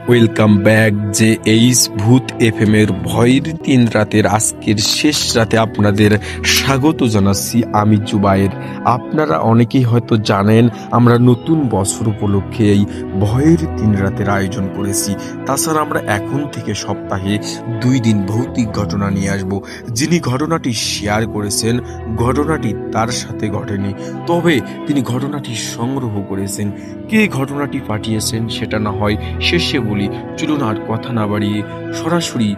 Welcome back যে H ভূত FM এর ভয়ের 3 রাতের আজকের শেষ রাতে আপনাদের স্বাগত জানাচ্ছি। আমি জুবায়ের। আপনারা অনেকেই হয়তো জানেন আমরা নতুন বছর উপলক্ষে এই ভয়ের 3 রাতের আয়োজন করেছি। তাছাড়া আমরা এখন থেকে সপ্তাহে 2 দিন ভৌতিক ঘটনা নিয়ে আসব। যিনি ঘটনাটি শেয়ার করেছেন ঘটনাটি তার সাথে ঘটেনি, তবে তিনি ঘটনাটি সংগ্রহ করেছেন। কে ঘটনাটি পাঠিয়েছেন সেটা না হয় শেষে বলি। চলুন আর কথা না বাড়িয়ে সরাসরি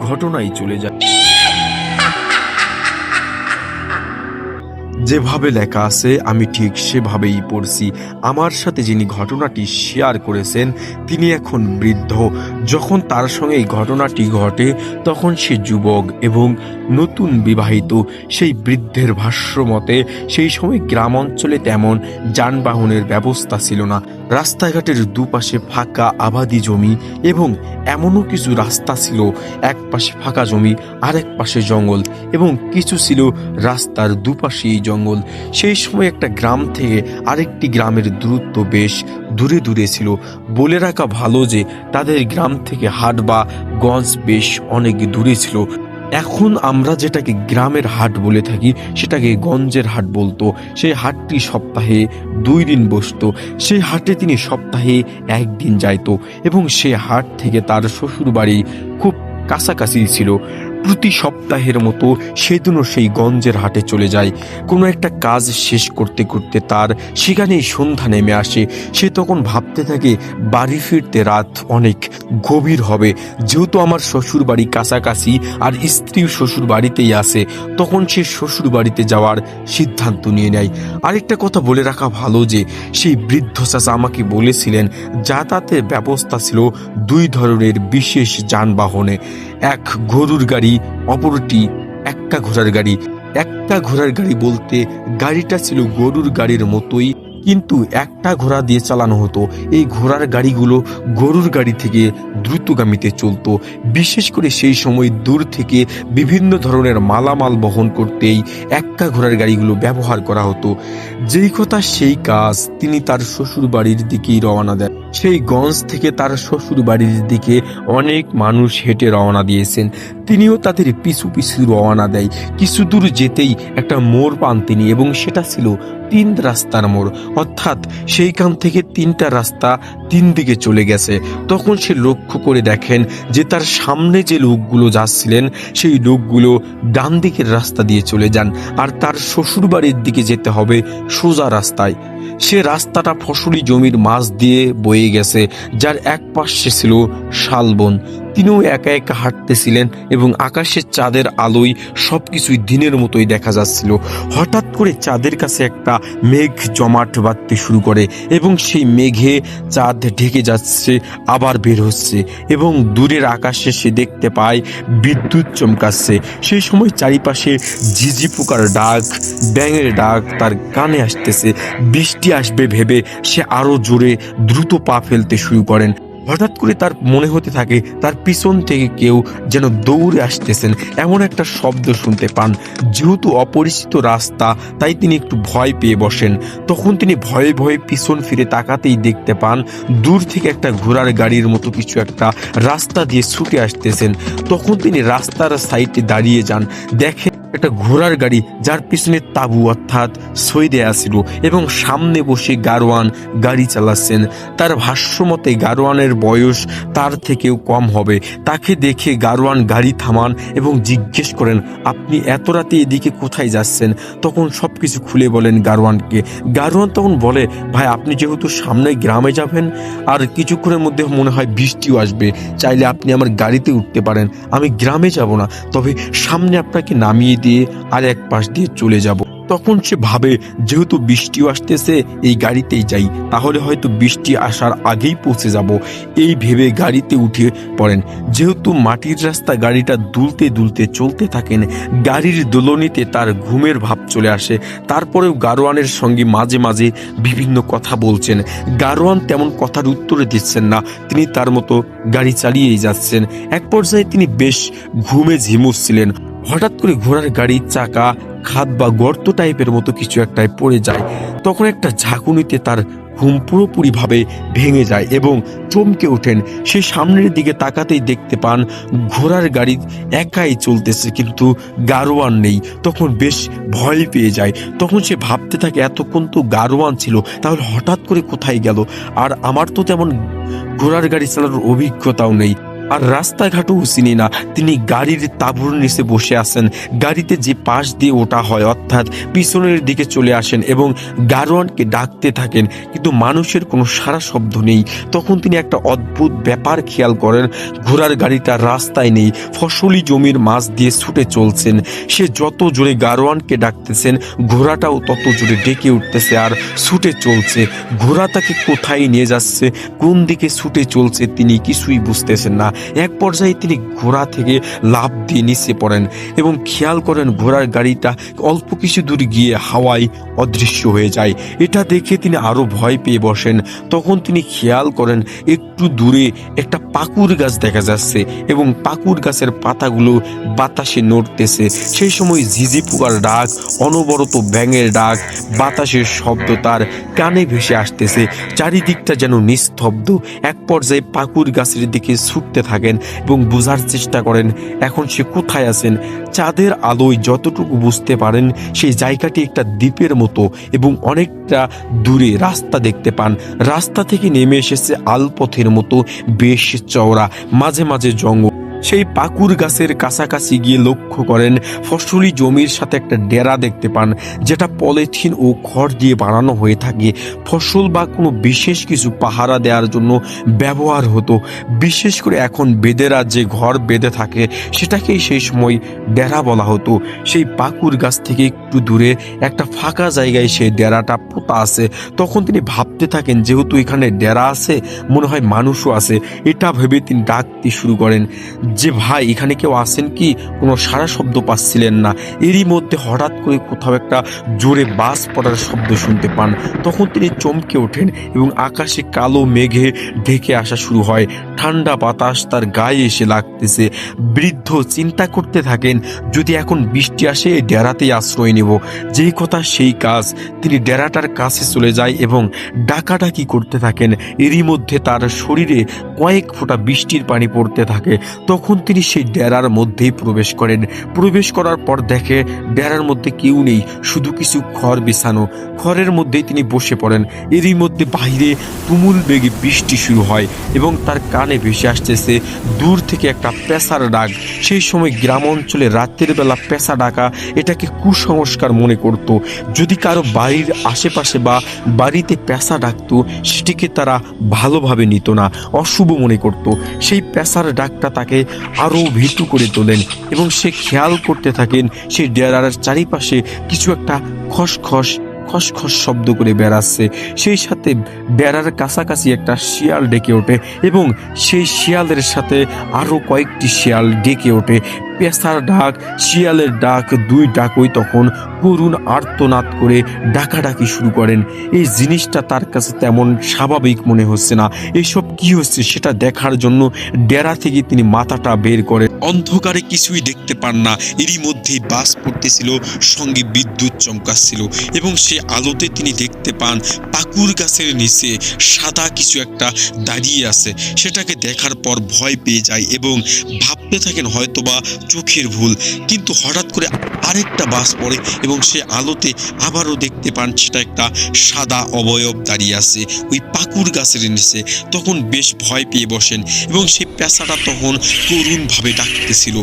ঘটনায় চলে যায়। যেভাবে লেখা আছে আমি ঠিক সেভাবেই পড়ছি। আমার সাথে যিনি ঘটনাটি শেয়ার করেছেন তিনি এখন বৃদ্ধ। যখন তার সঙ্গে এই ঘটনাটি ঘটে তখন সে যুবক এবং নতুন বিবাহিত। সেই বৃদ্ধের ভাষ্য মতে সেই সময় গ্রাম অঞ্চলে তেমন যানবাহনের ব্যবস্থা ছিল না। রাস্তাঘাটের দুপাশে ফাঁকা আবাদি জমি এবং এমনও কিছু রাস্তা ছিল এক পাশে ফাঁকা জমি আর এক পাশে জঙ্গল এবং কিছু ছিল রাস্তার দুপাশেই জঙ্গল। সেই সময় একটা গ্রাম থেকে আরেকটি গ্রামের দূরত্ব বেশ দূরে দূরে ছিল। বলে রাখা ভালো যে তাদের গ্রাম থেকে হাট বা গঞ্জ বেশ অনেক দূরে ছিল। এখন আমরা যেটাকে গ্রামের হাট বলে থাকি সেটাকে গঞ্জের হাট বলতো। সেই হাটটি সপ্তাহে 2 দিন বসতো। সেই হাটে তিনি সপ্তাহে 1 দিন যাইতো এবং সেই হাট থেকে তার শ্বশুর বাড়ি খুব কাছাকাছি ছিল। প্রতি সপ্তাহের মতো সেদিনও সেই গঞ্জের হাটে চলে যায়। কোনো একটা কাজ শেষ করতে করতে তার সেখানেই সন্ধ্যা নেমে আসে। সে তখন ভাবতে থাকে বাড়ি ফিরতে রাত অনেক গভীর হবে। যেহেতু আমার শ্বশুর বাড়ি কাছাকাছি আর স্ত্রীও শ্বশুর বাড়িতেই আছে, তখন সে শ্বশুর বাড়িতে যাওয়ার সিদ্ধান্ত নিয়ে নেয়। আরেকটা কথা বলে রাখা ভালো যে সেই বৃদ্ধ চাচা আমাকে বলেছিলেন যাতায়াতের ব্যবস্থা ছিল 2 ধরনের বিশেষ যানবাহনে, এক গরুর গাড়ি, অপরটি একটা ঘোড়ার গাড়ি। একটা ঘোড়ার গাড়ি বলতে গাড়িটা ছিল গরুর গাড়ির মতোই, কিন্তু একটা ঘোড়া দিয়ে চালানো হতো। এই ঘোড়ার গাড়িগুলো গরুর গাড়ি থেকে দ্রুতগামীতে চলতো। বিশেষ করে সেই সময় দূর থেকে বিভিন্ন ধরনের মালামাল বহন করতেই একটা ঘোড়ার গাড়িগুলো ব্যবহার করা হতো। যেই কথা সেই কাজ, তিনি তার শ্বশুর বাড়ির দিকেই রওনা দেন। সেই গঞ্জ থেকে তার শ্বশুর বাড়ির দিকে অনেক মানুষ হেঁটে রওনা দিয়েছেন। তিনিও তাদের পিছু পিছু রওনা দেয়। কিছু দূর যেতেই একটা মোড় পান তিনি এবং সেটা ছিল 3 রাস্তার মোড়, অর্থাৎ সেইখান থেকে 3টা রাস্তা 3 দিকে চলে গেছে। তখন সে লক্ষ্য করে দেখেন যে তার সামনে যে লোকগুলো যাচ্ছিলেন সেই লোকগুলো ডান দিকের রাস্তা দিয়ে চলে যান আর তার শ্বশুর বাড়ির দিকে যেতে হবে সোজা রাস্তায়। সে রাস্তাটা ফসলি জমির মাঝ দিয়ে বয়ে গেছে, যার এক পাশে ছিল শালবন। তিনিও একা একা হাঁটতেছিলেন এবং আকাশের চাঁদের আলোয় সবকিছুই দিনের মতোই দেখা যাচ্ছিল। হঠাৎ করে চাঁদের কাছে একটা মেঘ জমাট বাঁধতে শুরু করে এবং সেই মেঘে চাঁদ ঢেকে যাচ্ছে, আবার বের হচ্ছে এবং দূরের আকাশে সে দেখতে পায় বিদ্যুৎ চমকাচ্ছে। সেই সময় চারিপাশে ঝিঝি পোকার ডাক, ব্যাঙের ডাক তার কানে আসতেছে। বৃষ্টি আসবে ভেবে সে আরো জোরে দ্রুত পা ফেলতে শুরু করেন। হঠাৎ করে তার মনে হতে থাকে তার পিছন থেকে কেউ যেন দৌড়ে আসতেছেন, এমন একটা শব্দ শুনতে পান। যেহেতু অপরিচিত রাস্তা তাই তিনি একটু ভয় পেয়ে বসেন। তখন তিনি ভয়ে ভয়ে পিছন ফিরে তাকাতেই দেখতে পান দূর থেকে একটা ঘোড়ার গাড়ির মতো কিছু একটা রাস্তা দিয়ে ছুটে আসতেছেন। তখন তিনি রাস্তার সাইডে দাঁড়িয়ে যান, দেখেন একটা ঘোড়ার গাড়ি যার পিছনে তাবু অর্থাৎ সই দেয়া ছিল এবং সামনে বসে গারোয়ান গাড়ি চালাচ্ছেন। তার ভাষ্য মতে গারোয়ানের বয়স তার থেকেও কম হবে। তাকে দেখে গারোয়ান গাড়ি থামান এবং জিজ্ঞেস করেন, আপনি এত রাতে এদিকে কোথায় যাচ্ছেন? তখন সবকিছু খুলে বলেন গারোয়ানকে। গারোয়ান তখন বলে, ভাই আপনি যেহেতু সামনে গ্রামে যাবেন আর কিছুক্ষণের মধ্যে মনে হয় বৃষ্টিও আসবে, চাইলে আপনি আমার গাড়িতে উঠতে পারেন। আমি গ্রামে যাব না, তবে সামনে আপনাকে নামিয়ে দিয়ে আর এক পাশ দিয়ে চলে যাব। তখন সে ভাবে যেহেতু বৃষ্টিও আসতেছে এই গাড়িতেই যাই, তাহলে হয়তো বৃষ্টি আসার আগেই পৌঁছে যাব। এই ভেবে গাড়িতে উঠে পড়েন। যেহেতু মাটির রাস্তা গাড়িটা দুলতে দুলতে চলতে থাকেন, গাড়ির দোলনিতে তার ঘুমের ভাব চলে আসে। তারপরেও গারোয়ানের সঙ্গে মাঝে মাঝে বিভিন্ন কথা বলছেন। গারোয়ান তেমন কথার উত্তরে দিচ্ছেন না, তিনি তার মতো গাড়ি চালিয়েই যাচ্ছেন। এক পর্যায়ে তিনি বেশ ঘুমে ঝিমুচ্ছিলেন। হঠাৎ করে ঘোড়ার গাড়ির চাকা খাদ বা গর্ত টাইপের মতো কিছু একটায় পড়ে যায়। তখন একটা ঝাঁকুনিতে তার ঘুম পুরোপুরিভাবে ভেঙে যায় এবং চমকে ওঠেন। সে সামনের দিকে তাকাতেই দেখতে পান ঘোড়ার গাড়ি একাই চলতেছে, কিন্তু গাড়োয়ান নেই। তখন বেশ ভয় পেয়ে যায়। তখন সে ভাবতে থাকে এতক্ষণ তো গাড়োয়ান ছিল, তাহলে হঠাৎ করে কোথায় গেল? আর আমার তো তেমন ঘোড়ার গাড়ি চালানোর অভিজ্ঞতাও নেই, আর রাস্তাঘাটও চিনি না। তিনি গাড়ির তাঁবুর নিচে বসে আছেন। গাড়িতে যে পাশ দিয়ে ওঠা হয় অর্থাৎ পিছনের দিকে চলে আসেন এবং গাড়োয়ানকে ডাকতে থাকেন, কিন্তু মানুষের কোনো সাড়া শব্দ নেই। তখন তিনি একটা অদ্ভুত ব্যাপার খেয়াল করেন, ঘোড়ার গাড়িটা রাস্তায় নেই, ফসলি জমির মাঝ দিয়ে ছুটে চলছেন। সে যত জোরে গাড়োয়ানকে ডাকতেছেন, ঘোড়াটাও তত জোরে ডেকে উঠতেছে আর ছুটে চলছে। ঘোড়া তাকে কোথায় নিয়ে যাচ্ছে, কোন দিকে ছুটে চলছে, তিনি কিছুই বুঝতেছেন না। এক পর্যায়ে তিনি ঘোড়া থেকে লাফ দিয়ে নিচে পড়েন এবং খেয়াল করেন ঘোড়ার গাড়িটা অল্প কিছু দূর গিয়ে হাওয়ায় অদৃশ্য হয়ে যায়। এটা দেখে তিনি আরো ভয় পেয়ে বসেন। তখন তিনি খেয়াল করেন একটু দূরে একটা পাকুর গাছ দেখা যাচ্ছে এবং পাকুর গাছের পাতাগুলো বাতাসে নড়তেছে। সেই সময় ঝিঝি পোকার ডাক, অনবরত ব্যাঙের ডাক, বাতাসের শব্দ তার কানে ভেসে আসতেছে। চারিদিকটা যেন নিস্তব্ধ। এক পর্যায়ে পাকুর গাছের দিকে ছুটতে থাকেন এবং বোঝার চেষ্টা করেন এখন সে কোথায় আছেন। চাঁদের আলোয় যতটুকু বুঝতে পারেন সেই জায়গাটি একটা দ্বীপের মতো এবং অনেকটা দূরে রাস্তা দেখতে পান। রাস্তা থেকে নেমে এসেছে আলপথের মতো বেশ চওড়া, মাঝে মাঝে জঙ্গল। সেই পাকুর গাছের কাছাকাছি গিয়ে লক্ষ্য করেন ফসলি জমির সাথে একটা ডেরা দেখতে পান, যেটা পলিথিন ও খড় দিয়ে বানানো হয়ে থাকে। ফসল বা কোনো বিশেষ কিছু পাহারা দেওয়ার জন্য ব্যবহার হতো। বিশেষ করে এখন বেদেরা যে ঘর বেঁধে থাকে সেটাকেই সেই সময় ডেরা বলা হতো। সেই পাকুর গাছ থেকে একটু দূরে একটা ফাঁকা জায়গায় সেই ডেরাটা পোতা আছে। তখন তিনি ভাবতে থাকেন যেহেতু এখানে ডেরা আছে, মনে হয় মানুষও আছে। এটা ভেবে তিনি ডাকতে শুরু করেন যে ভাই এখানে কেউ আছেন কি? কোনো সাড়া শব্দ পাচ্ছিলেন না। এরই মধ্যে হঠাৎ করে কোথাও একটা জোরে বাস পড়ার শব্দ শুনতে পান। তখন তিনি চমকে ওঠেন এবং আকাশে কালো মেঘে ঢেকে আসা শুরু হয়। ঠান্ডা বাতাস তার গায়ে এসে লাগতেছে। বৃদ্ধ চিন্তা করতে থাকেন যদি এখন বৃষ্টি আসে এই ডেরাতেই আশ্রয় নেব। যেই কথা সেই কাজ। তিনি ডেরাটার কাছে চলে যায় এবং ডাকাডাকি করতে থাকেন। এরই মধ্যে তার শরীরে কয়েক ফোঁটা বৃষ্টির পানি পড়তে থাকে। তখন তিনি সেই ডেরার মধ্যেই প্রবেশ করেন। প্রবেশ করার পর দেখে ডেরার মধ্যে কেউ নেই, শুধু কিছু খড় বিছানো। খড়ের মধ্যেই তিনি বসে পড়েন। এরই মধ্যে বাইরে তুমুল বেগে বৃষ্টি শুরু হয় এবং তার কানে ভেসে আসতেছে দূর থেকে একটা পেঁচার ডাক। সেই সময় গ্রাম অঞ্চলে রাতের বেলা পেঁচা ডাকা এটাকে কুসংস্কার মনে করত। যদি কারো বাড়ির আশেপাশে বা বাড়িতে পেঁচা ডাকতো সেটিকে তারা ভালোভাবে নিত না, অশুভ মনে করত। সেই পেঁচার ডাকটা তাকে আরও ভীতু করে তোলেন এবং সে খেয়াল করতে থাকেন সেই ডেরার চারিপাশে কিছু একটা খসখস খসখস শব্দ করে বেড়াচ্ছে। সেই সাথে ডেরার কাছাকাছি একটা শিয়াল ডেকে ওঠে এবং সেই শিয়ালের সাথে আরও কয়েকটি শিয়াল ডেকে ওঠে। পেঁচার ডাক, শিয়ালের ডাক, দুই ডাকই তখন করুণ আর্তনাদ করে ডাকাডাকি শুরু করেন। এই জিনিসটা তার কাছে তেমন স্বাভাবিক মনে হচ্ছে না। এসব কি হচ্ছে সেটা দেখার জন্য ডেরা থেকে তিনি মাথাটা বের করেন। অন্ধকারে কিছুই দেখতে পান না। এরই মধ্যেই বাস পড়তেছিল, সঙ্গে বিদ্যুৎ চমকাচ্ছিল এবং সে আলোতে তিনি দেখতে পান পাকুর গাছের নিচে সাদা কিছু একটা দাঁড়িয়ে আছে। সেটাকে দেখার পর ভয় পেয়ে যায় এবং ভাবতে থাকেন হয়তোবা চোখের ভুল। কিন্তু হঠাৎ করে আরেকটা বাস পড়ে এবং সে আলোতে আবারও দেখতে পান সেটা একটা সাদা অবয়ব দাঁড়িয়ে আছে ওই পাকুর গাছের নিচে। তখন বেশ ভয় পেয়ে বসেন এবং সেই পেঁচাটা তখন করুণভাবে ডাকতেছিল।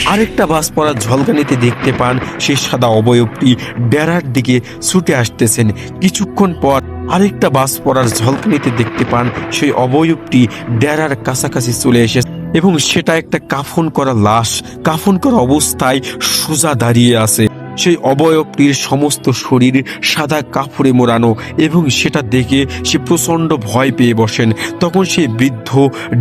আরেকটা বাস পড়ার ঝলকানিতে দেখতে পান সেই সাদা অবয়বটি ডেরার দিকে ছুটে আসতেছেন। কিছুক্ষণ পর আরেকটা বাস পড়ার ঝলকানিতে দেখতে পান সেই অবয়বটি ডেরার কাছাকাছি চলে এসেছে এবং সেটা একটা কাফন করা লাশ। কাফন করা অবস্থায় সোজা দাঁড়িয়ে আছে। সেই অবয়বটির সমস্ত শরীর সাদা কাপড়ে মোড়ানো এবং সেটা দেখে সে প্রচণ্ড ভয় পেয়ে বসেন। তখন সেই বৃদ্ধ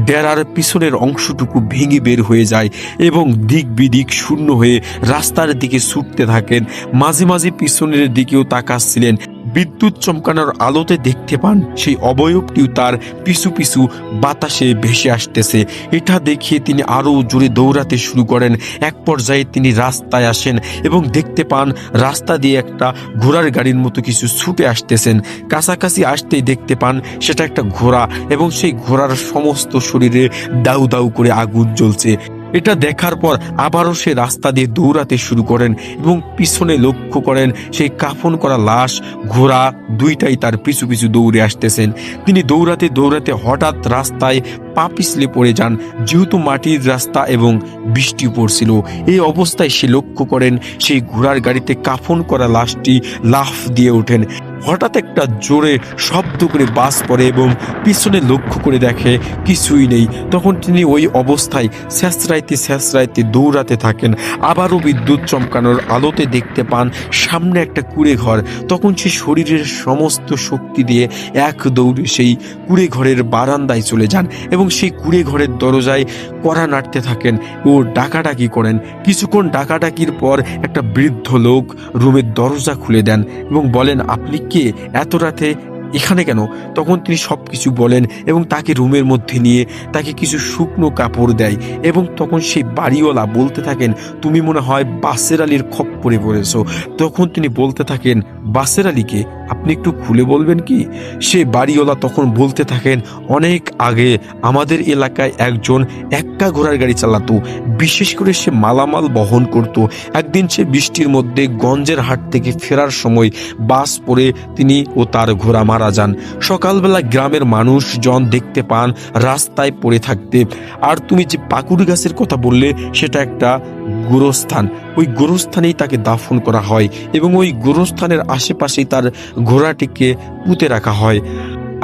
ডেরার পিছনের অংশটুকু ভেঙে বের হয়ে যায় এবং দিক বিদিক শূন্য হয়ে রাস্তার দিকে ছুটতে থাকেন। মাঝে মাঝে পিছনের দিকেও তাকাচ্ছিলেন বিদ্যুৎ চমকানোর আলোতে দেখতে পান সেই অবয়বটিও তার পিছু পিছু বাতাসে ভেসে আসতেছে। এটা দেখিয়ে তিনি আরও জোরে দৌড়াতে শুরু করেন। এক পর্যায়ে তিনি রাস্তায় আসেন এবং দেখতে পান রাস্তা দিয়ে একটা ঘোড়ার গাড়ির মতো কিছু ছুটে আসতেছেন। কাছাকাছি আসতেই দেখতে পান সেটা একটা ঘোড়া এবং সেই ঘোড়ার সমস্ত শরীরে দাউ দাউ করে আগুন জ্বলছে। এটা দেখার পর আবারও সে রাস্তা দিয়ে দৌড়াতে শুরু করেন এবং পিছনে লক্ষ্য করেন সেই কাফন করা লাশ, ঘোড়া দুইটাই তার পিছু পিছু দৌড়ে আসতেছেন। তিনি দৌড়াতে দৌড়াতে হঠাৎ রাস্তায় পা পিছলে পড়ে যান, যেহেতু মাটির রাস্তা এবং বৃষ্টি পড়ছিল। এই অবস্থায় সে লক্ষ্য করেন সেই ঘোড়ার গাড়িতে কাফন করা লাশটি লাফ দিয়ে ওঠেন। হঠাৎ একটা জোরে শব্দ করে বাস পড়ে এবং পিছনে লক্ষ্য করে দেখে কিছুই নেই। তখন তিনি ওই অবস্থায় স্যাঁচড়াইতে দৌড়াতে থাকেন। আবারও বিদ্যুৎ চমকানোর আলোতে দেখতে পান সামনে একটা কুঁড়ে ঘর। তখন সে শরীরের সমস্ত শক্তি দিয়ে এক দৌড়ে সেই কুঁড়ে ঘরের বারান্দায় চলে যান এবং সেই কুঁড়ে ঘরের দরজায় কড়া নাড়তে থাকেন ও ডাকাডাকি করেন। কিছুক্ষণ ডাকাডাকির পর একটা বৃদ্ধ লোক রুমের দরজা খুলে দেন এবং বলেন, আপনি কে, এত রাতে এখানে কেন? তখন তিনি সবকিছু বলেন এবং তাকে রুমের মধ্যে নিয়ে তাকে কিছু শুকনো কাপড় দেয় এবং তখন সেই বাড়িওয়ালা বলতে থাকেন, তুমি মনে হয় বাসের আলীর খপ্পরে পড়েছো। তখন তিনি বলতে থাকেন, বাসের আলীকে আপনি একটু খুলে বলবেন কি? সে বাড়িওয়ালা তখন বলতে থাকেন, অনেক আগে আমাদের এলাকায় একজন এক্কা ঘোড়ার গাড়ি চালাতো, বিশেষ করে সে মালামাল বহন করত। একদিন সে বৃষ্টির মধ্যে গঞ্জের হাট থেকে ফেরার সময় বাস পড়ে তিনি ও তার ঘোড়া মারা যান। সকালবেলা গ্রামের মানুষজন দেখতে পান রাস্তায় পড়ে থাকতে। আর তুমি যে পাকুড় গাছের কথা বললে সেটা একটা গোরস্থান, ওই গোরস্থানেই তাকে দাফন করা হয় এবং ওই গোরস্থানের আশেপাশেই তার ঘোড়াটিকে পুঁতে রাখা হয়।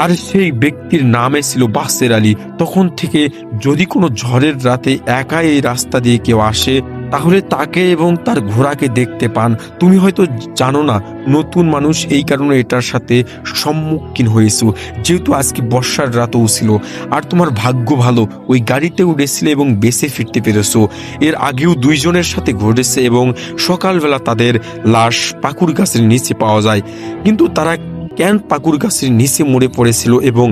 আর সেই ব্যক্তির নামে ছিল বাসের আলী। তখন থেকে যদি কোনো ঝড়ের রাতে একা এই রাস্তা দিয়ে কেউ আসে তাহলে তাকে এবং তার ঘোড়াকে দেখতে পান। তুমি হয়তো জানো না, নতুন মানুষ, এই কারণে এটার সাথে সম্মুখীন হয়েছো, যেহেতু আজকে বর্ষার রাতও ছিল। আর তোমার ভাগ্য ভালো, ওই গাড়িতে উঠেছিলে এবং বেঁচে ফিরতে পেরেছো। এর আগেও দুইজনের সাথে ঘটেছে এবং সকালবেলা তাদের লাশ পাকুড় গাছের নিচে পাওয়া যায়। কিন্তু তারা কেন পাকুড় গাছের নিচে মরে পড়েছিল এবং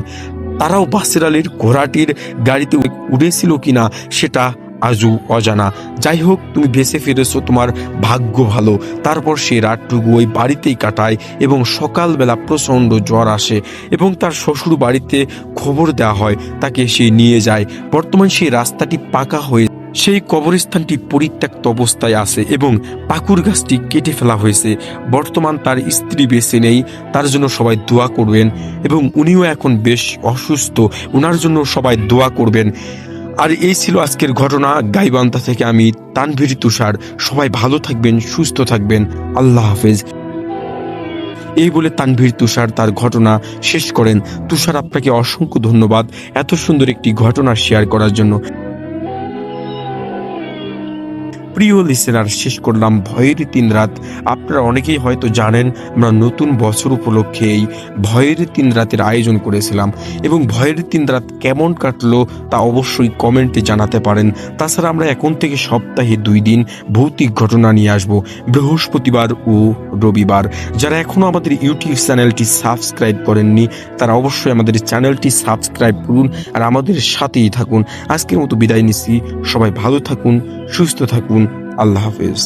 তারাও বাসের আলীর ঘোড়াটির গাড়িতে উঠেছিল কিনা সেটা আজও অজানা। যাই হোক, তুমি বেঁচে ফিরেছো, তোমার ভাগ্য ভালো। তারপর সে রাতটুকু ওই বাড়িতেই কাটায় এবং সকালবেলা প্রচণ্ড জ্বর আসে এবং তার শ্বশুর বাড়িতে খবর দেওয়া হয়, তাকে সে নিয়ে যায়। বর্তমান সেই রাস্তাটি পাকা হয়ে সেই কবরস্থানটি পরিত্যক্ত অবস্থায় আছে এবং পাকুড় গাছটি কেটে ফেলা হয়েছে। বর্তমান তার স্ত্রী বেঁচে নেই, তার জন্য সবাই দোয়া করবেন এবং উনিও এখন বেশ অসুস্থ, ওনার জন্য সবাই দোয়া করবেন। আর এই ছিল আজকের ঘটনা। গাইবান্ধা থেকে আমি তানভীর তুষার। সবাই ভালো থাকবেন, সুস্থ থাকবেন। আল্লাহ হাফেজ। এই বলে তানভীর তুষার তার ঘটনা শেষ করেন। তুষার, আপনাকে অসংখ্য ধন্যবাদ এত সুন্দর একটি ঘটনা শেয়ার করার জন্য। প্রিয় লিসেনার, শেষ করলাম ভয়ের 3 রাত। আপনারা অনেকেই হয়তো জানেন, আমরা নতুন বছর উপলক্ষে এই ভয়ের 3 রাতের আয়োজন করেছিলাম এবং ভয়ের 3 রাত কেমন কাটলো তা অবশ্যই কমেন্টে জানাতে পারেন। তাছাড়া আমরা এখন থেকে সপ্তাহে 2 দিন ভৌতিক ঘটনা নিয়ে আসব, বৃহস্পতিবার ও রবিবার। যারা এখনো আমাদের ইউটিউব চ্যানেলটি সাবস্ক্রাইব করেননি তারা অবশ্যই আমাদের চ্যানেলটি সাবস্ক্রাইব করুন আর আমাদের সাথেই থাকুন। আজকের মতো বিদায় নিচ্ছি। সবাই ভালো থাকুন, সুস্থ থাকুন। আল্লাহ হাফেজ।